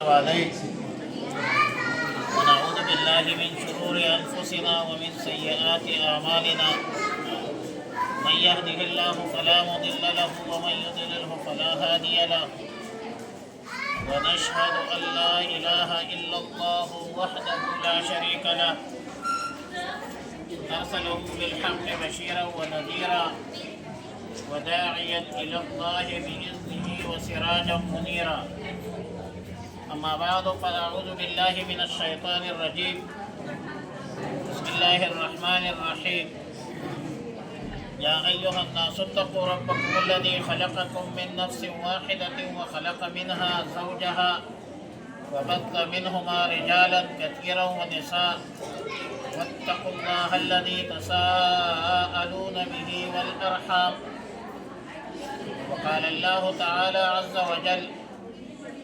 ونعوذ بالله من شرور أنفسنا ومن سيئات أعمالنا. من يهده الله فلا مضل له ومن يضلله فلا هادي له. ونشهد أن لا إله إلا الله وحده لا شريك له أرسله بالحق بشيرا ونذيرا وداعيا إلى الله بإذنه وسراجا منيرا. أما بعد فأعوذ بالله من الشيطان الرجيم. بسم الله الرحمن الرحيم. يا أيها الناس اتقوا ربكم الذي خلقكم من نفس واحدة وخلق منها زوجها وبث منهما رجالا كثيرا ونساء واتقوا الله الذي تساءلون به والأرحام. وقال الله تعالى عز وجل: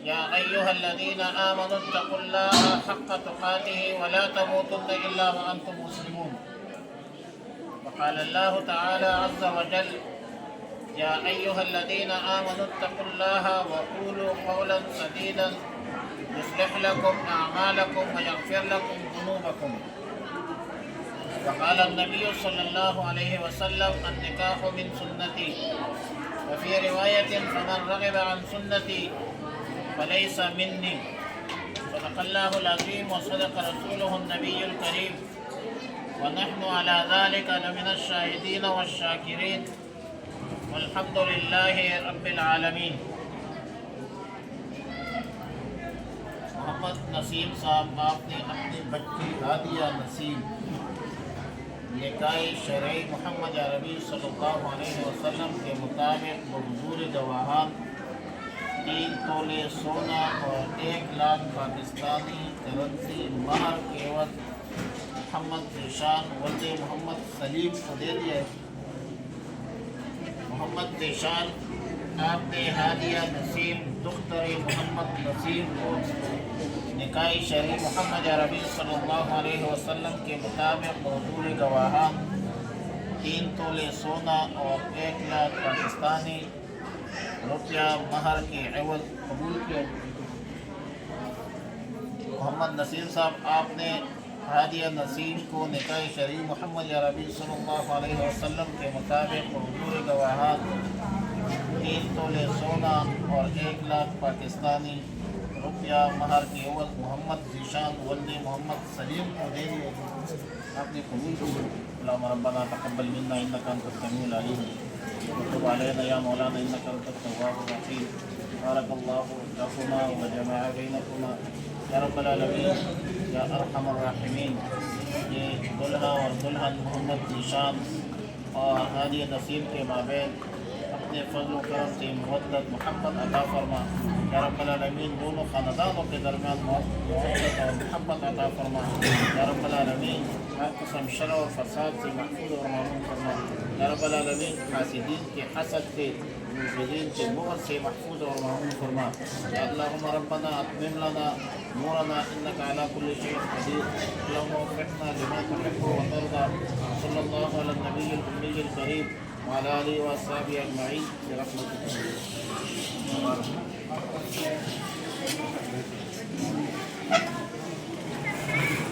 يا أيها الذين آمنوا اتقوا الله حق تقاته ولا تموتن إلا وأنتم مسلمون. وقال الله تعالى عز وجل: يا أيها الذين آمنوا اتقوا الله وقولوا قولا سديدا يصلح لكم أعمالكم ويغفر لكم ذنوبكم. وقال النبي صلى الله عليه وسلم: النكاح من سنتي. وفي رواية: فمن رغب عن سنتي فليس مني. صدق الله العظيم وصدق رسوله النبي الكريم، ونحن على ذلك لمن الشاهدين والشاكرين، والحمد لله رب العالمين. मोहम्मद नसीम साहब आपने अपनी बच्ची हादिया नसीम निकाय शरई मोहम्मद अरबी सल्लल्लाहु अलैहि वसल्लम के मुताबिक बहजूर गवाहान 3 तोले सोना और 1 लाख पाकिस्तानी करेंसी महर के एवज मोहम्मद ज़ीशान वल्द मोहम्मद सलीम को दे दिया। मोहम्मद ज़ीशान आपने हादिया नसीम दुख्तर मोहम्मद नसीम को निकाह शरई मोहम्मद अरबी सल्लल्लाहु अलैहि वसल्लम के मुताबिक बहजूर गवाहान 3 तोले सोना और 1 लाख पाकिस्तानी रुपया महर के एवज कबूल किया। मोहम्मद नसीम साहब आपने हादिया नसीम को निकाह शरई मोहम्मद अरबी सल्लल्लाहु अलैहि वसल्लम के मुताबिक हुजूर गवाहान 3 तोले सोना और 1 लाख पाकिस्तानी रुपया महर के एवज मोहम्मद ज़ीशान वल्द मोहम्मद सलीम को दे दिए। आपने कबूल किया। अल्लाहुम्मा रब्बना तक़ब्बल मिन्ना इन्नका अंतस समीउल अलीम वतुब अलैना या मौलाना इन्नका अंतत तव्वाबुर रहीम। बारकल्लाहु लकुमा व जमअ बैनकुमा या रब्बल आलमीन या अरहमर राहिमीन। ये दुल्हा और दुल्हन मोहम्मद ज़ीशान और हादिया नसीम के माबैन अपने फज़्ल व करम से मुवद्दत मोहब्बत अता फरमा। या रब्बल आलमीन दोनों ख़ानदानों के दरमियान मोहब्बत और मोहब्बत अता फरमा। या रब्बल आलमीन हर किस्म शर और फसाद से महफूज और मामून फरमा। या रब्बल आलमीन हासिदीन के हसद से मुबग़िज़ीन के बुग़्ज़ से महफूज और मामून फरमा। या अल्लाहुम्मा रब्बना अत्मिम लना नूरना इन्नका अला कुल्लि शैइन क़दीर। अल्लाहुम्मा वफ़्क़िना लिमा तुहिब्बु व तर्ज़ा। सल्लल्लाहु अला नबिय्यिल उम्मिय्यिल करीम व अला आलिहि व अस्हाबिहि अजमईन बिरहमतिका।